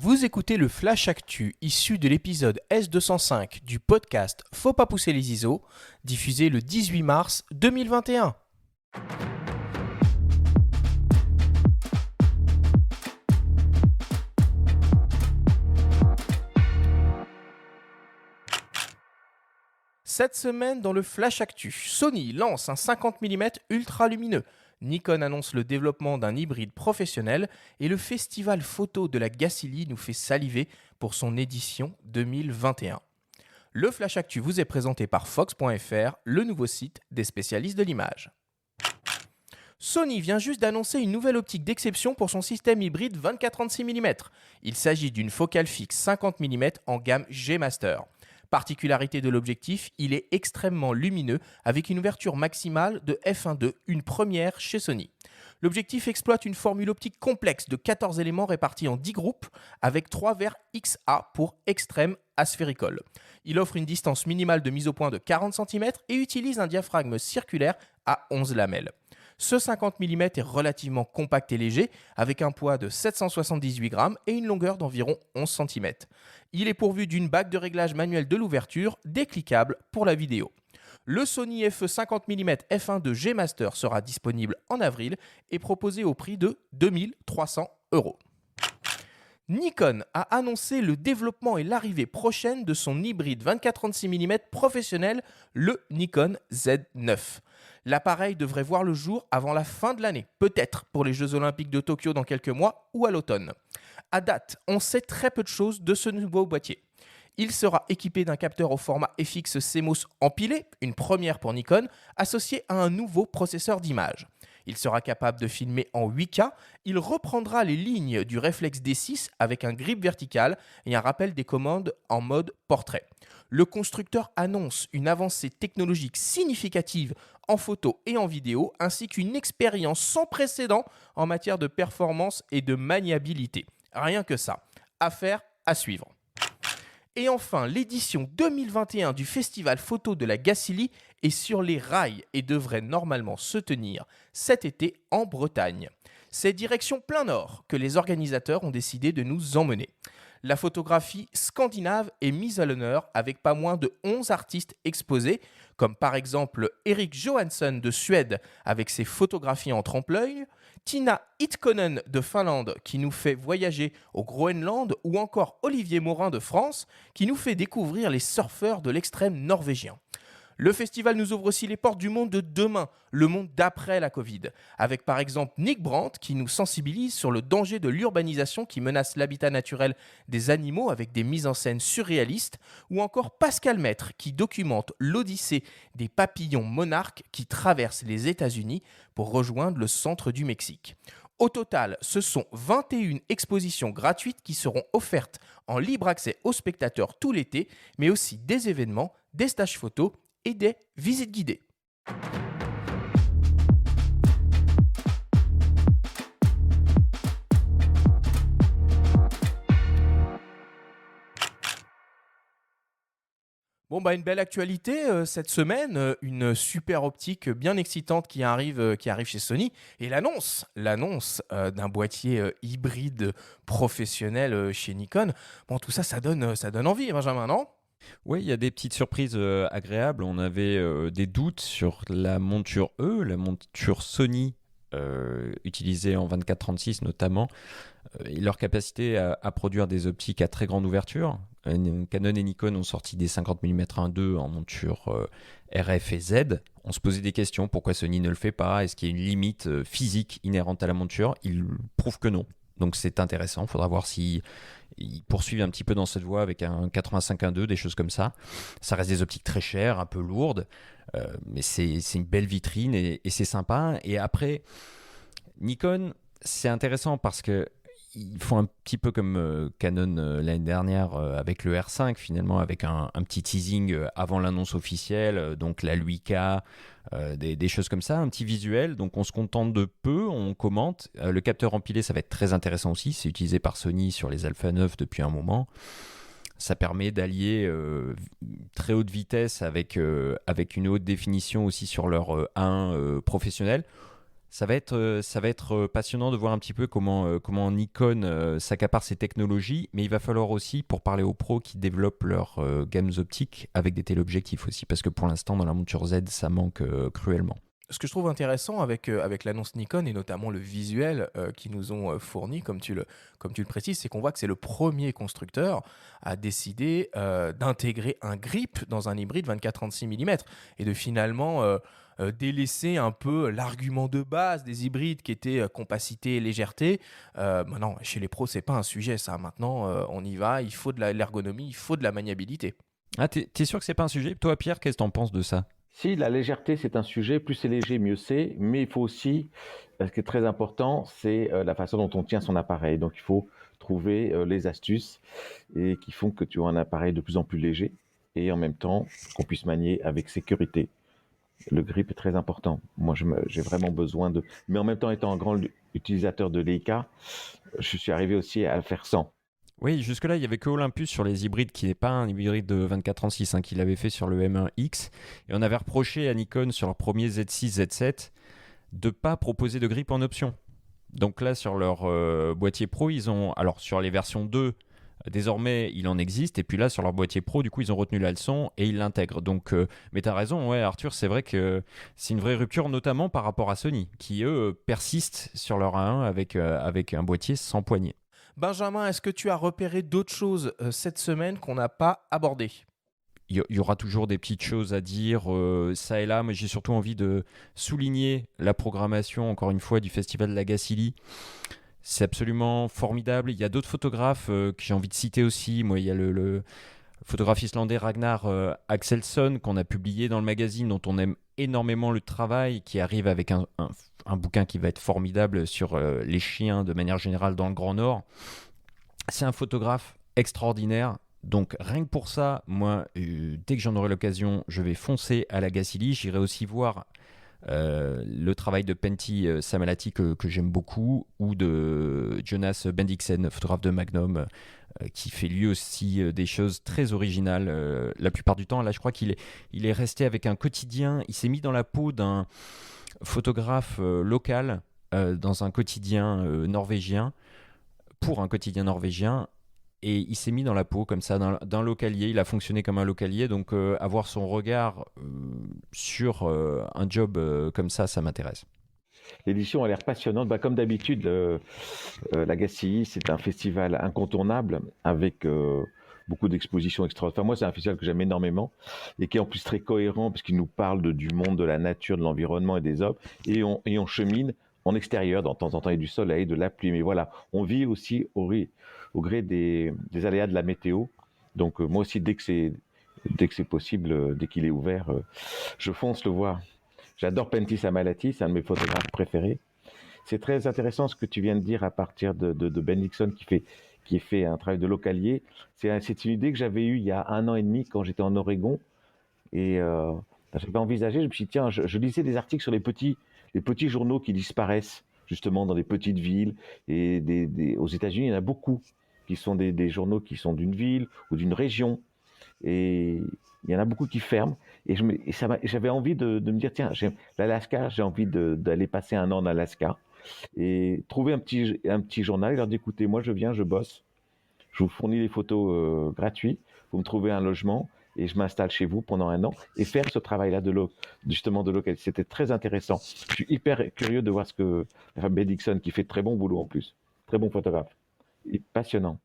Vous écoutez le Flash Actu issu de l'épisode S205 du podcast Faut pas pousser les ISO, diffusé le 18 mars 2021. Cette semaine dans le Flash Actu, Sony lance un 50 mm ultra lumineux. Nikon annonce le développement d'un hybride professionnel et le festival photo de la Gacilly nous fait saliver pour son édition 2021. Le Flash Actu vous est présenté par Fox.fr, le nouveau site des spécialistes de l'image. Sony vient juste d'annoncer une nouvelle optique d'exception pour son système hybride 24-36 mm. Il s'agit d'une focale fixe 50 mm en gamme G-Master. Particularité de l'objectif, il est extrêmement lumineux avec une ouverture maximale de f1.2, une première chez Sony. L'objectif exploite une formule optique complexe de 14 éléments répartis en 10 groupes avec 3 verres XA pour extrême asphéricole. Il offre une distance minimale de mise au point de 40 cm et utilise un diaphragme circulaire à 11 lamelles. Ce 50 mm est relativement compact et léger, avec un poids de 778 grammes et une longueur d'environ 11 cm. Il est pourvu d'une bague de réglage manuelle de l'ouverture, décliquable pour la vidéo. Le Sony FE 50 mm f1.2 G-Master sera disponible en avril et proposé au prix de 2300 €. Nikon a annoncé le développement et l'arrivée prochaine de son hybride 24-36 mm professionnel, le Nikon Z9. L'appareil devrait voir le jour avant la fin de l'année, peut-être pour les Jeux Olympiques de Tokyo dans quelques mois ou à l'automne. À date, on sait très peu de choses de ce nouveau boîtier. Il sera équipé d'un capteur au format FX CMOS empilé, une première pour Nikon, associé à un nouveau processeur d'image. Il sera capable de filmer en 8K, il reprendra les lignes du réflexe D6 avec un grip vertical et un rappel des commandes en mode portrait. Le constructeur annonce une avancée technologique significative en photo et en vidéo, ainsi qu'une expérience sans précédent en matière de performance et de maniabilité. Rien que ça. Affaire à suivre. Et enfin, l'édition 2021 du Festival Photo de la Gacilly est sur les rails et devrait normalement se tenir cet été en Bretagne. C'est direction plein nord que les organisateurs ont décidé de nous emmener. La photographie scandinave est mise à l'honneur avec pas moins de 11 artistes exposés, comme par exemple Erik Johansson de Suède avec ses photographies en trompe-l'œil, Tina Itkonen de Finlande qui nous fait voyager au Groenland ou encore Olivier Morin de France qui nous fait découvrir les surfeurs de l'extrême norvégien. Le festival nous ouvre aussi les portes du monde de demain, le monde d'après la Covid, avec par exemple Nick Brandt qui nous sensibilise sur le danger de l'urbanisation qui menace l'habitat naturel des animaux avec des mises en scène surréalistes, ou encore Pascal Maître qui documente l'odyssée des papillons monarques qui traversent les États-Unis pour rejoindre le centre du Mexique. Au total, ce sont 21 expositions gratuites qui seront offertes en libre accès aux spectateurs tout l'été, mais aussi des événements, des stages photos et des visites guidées. Une belle actualité cette semaine, une super optique bien excitante qui arrive chez Sony et l'annonce d'un boîtier hybride professionnel chez Nikon. Bon, tout ça, ça donne envie, Benjamin, non ? Oui, il y a des petites surprises agréables. On avait des doutes sur la monture la monture Sony utilisée en 24-36 notamment, et leur capacité à produire des optiques à très grande ouverture. Canon et Nikon ont sorti des 50 mm 1.2 en monture RF et Z. On se posait des questions, pourquoi Sony ne le fait pas ? Est-ce qu'il y a une limite physique inhérente à la monture ? Ils prouvent que non. Donc c'est intéressant, il faudra voir si ils poursuivent un petit peu dans cette voie avec un 85 1.2, des choses comme ça. Ça reste des optiques très chères, un peu lourdes, mais c'est une belle vitrine et c'est sympa. Et après, Nikon, c'est intéressant parce que ils font un petit peu comme Canon l'année dernière avec le R5 finalement, avec un petit teasing avant l'annonce officielle, donc la 8K, des choses comme ça, un petit visuel. Donc on se contente de peu, on commente. Le capteur empilé, ça va être très intéressant aussi, c'est utilisé par Sony sur les Alpha 9 depuis un moment. Ça permet d'allier très haute vitesse avec une haute définition aussi sur leur 1 professionnel. Ça va être passionnant de voir un petit peu comment Nikon s'accapare ces technologies, mais il va falloir aussi, pour parler aux pros qui développent leurs gammes optiques avec des téléobjectifs aussi, parce que pour l'instant, dans la monture Z, ça manque cruellement. Ce que je trouve intéressant avec l'annonce Nikon et notamment le visuel qu'ils nous ont fourni, comme tu le précises, c'est qu'on voit que c'est le premier constructeur à décider d'intégrer un grip dans un hybride 24-36 mm et de finalement délaisser un peu l'argument de base des hybrides qui était compacité et légèreté. Maintenant, chez les pros, c'est pas un sujet ça. Maintenant, on y va, il faut de l'ergonomie, il faut de la maniabilité. Ah, t'es sûr que c'est pas un sujet? Toi, Pierre, qu'est-ce que t'en penses de ça? Si la légèreté, c'est un sujet, plus c'est léger, mieux c'est. Mais il faut aussi, ce qui est très important, c'est la façon dont on tient son appareil. Donc il faut trouver les astuces et qui font que tu as un appareil de plus en plus léger et en même temps qu'on puisse manier avec sécurité. Le grip est très important. Moi, j'ai vraiment besoin de. Mais en même temps, étant un grand utilisateur de Leica, je suis arrivé aussi à le faire sans. Oui, jusque-là, il n'y avait que Olympus sur les hybrides, qui n'est pas un hybride de 24-36, hein, qu'il avait fait sur le M1X. Et on avait reproché à Nikon sur leur premier Z6, Z7 de ne pas proposer de grip en option. Donc là, sur leur boîtier Pro, ils ont. Alors, sur les versions 2, désormais, il en existe. Et puis là, sur leur boîtier Pro, du coup, ils ont retenu la leçon et ils l'intègrent. Donc, mais tu as raison, ouais, Arthur, c'est vrai que c'est une vraie rupture, notamment par rapport à Sony, qui, eux, persistent sur leur A1 avec un boîtier sans poignée. Benjamin, est-ce que tu as repéré d'autres choses cette semaine qu'on n'a pas abordées? Il y aura toujours des petites choses à dire, ça et là, mais j'ai surtout envie de souligner la programmation, encore une fois, du Festival de la Gacilly. C'est absolument formidable. Il y a d'autres photographes que j'ai envie de citer aussi. Moi, il y a le photographe islandais Ragnar Axelsson qu'on a publié dans le magazine, dont on aime énormément le travail, qui arrive avec un bouquin qui va être formidable sur les chiens de manière générale dans le Grand Nord. C'est un photographe extraordinaire. Donc rien que pour ça, moi, dès que j'en aurai l'occasion, je vais foncer à la Gacilly. J'irai aussi voir le travail de Pentti Samalati que j'aime beaucoup, ou de Jonas Bendiksen, photographe de Magnum, qui fait lui aussi des choses très originales la plupart du temps. Là, je crois il est resté avec un quotidien. Il s'est mis dans la peau d'un photographe local dans un quotidien norvégien, pour un quotidien norvégien. Et il s'est mis dans la peau comme ça d'un localier. Il a fonctionné comme un localier. Donc avoir son regard sur un job comme ça m'intéresse. L'édition a l'air passionnante. Bah, comme d'habitude, la Gacilly, c'est un festival incontournable avec beaucoup d'expositions extraordinaires. Enfin, moi, c'est un festival que j'aime énormément et qui est en plus très cohérent parce qu'il nous parle du monde, de la nature, de l'environnement et des hommes. Et on chemine en extérieur. De temps en temps, il y a du soleil, de la pluie. Mais voilà, on vit aussi au gré des aléas de la météo. Donc, moi aussi, dès que c'est possible, dès qu'il est ouvert, je fonce le voir. J'adore Pentti Samalati, c'est un de mes photographes préférés. C'est très intéressant ce que tu viens de dire à partir de Bendixson qui fait un travail de localier. C'est une idée que j'avais eue il y a 1 an et demi quand j'étais en Oregon. Et j'avais envisagé, je me suis dit, tiens, je lisais des articles sur les petits journaux qui disparaissent justement dans des petites villes. Et aux États-Unis, il y en a beaucoup qui sont des journaux qui sont d'une ville ou d'une région. Et il y en a beaucoup qui ferment. J'avais envie de me dire, tiens, l'Alaska, j'ai envie d'aller passer 1 an en Alaska et trouver un petit journal et leur dire, écoutez, moi je viens, je bosse, je vous fournis les photos gratuits, vous me trouvez un logement et je m'installe chez vous pendant 1 an et faire ce travail-là justement de local. C'était très intéressant. Je suis hyper curieux de voir ce que Bendixson, qui fait de très bon boulot en plus, très bon photographe, et passionnant.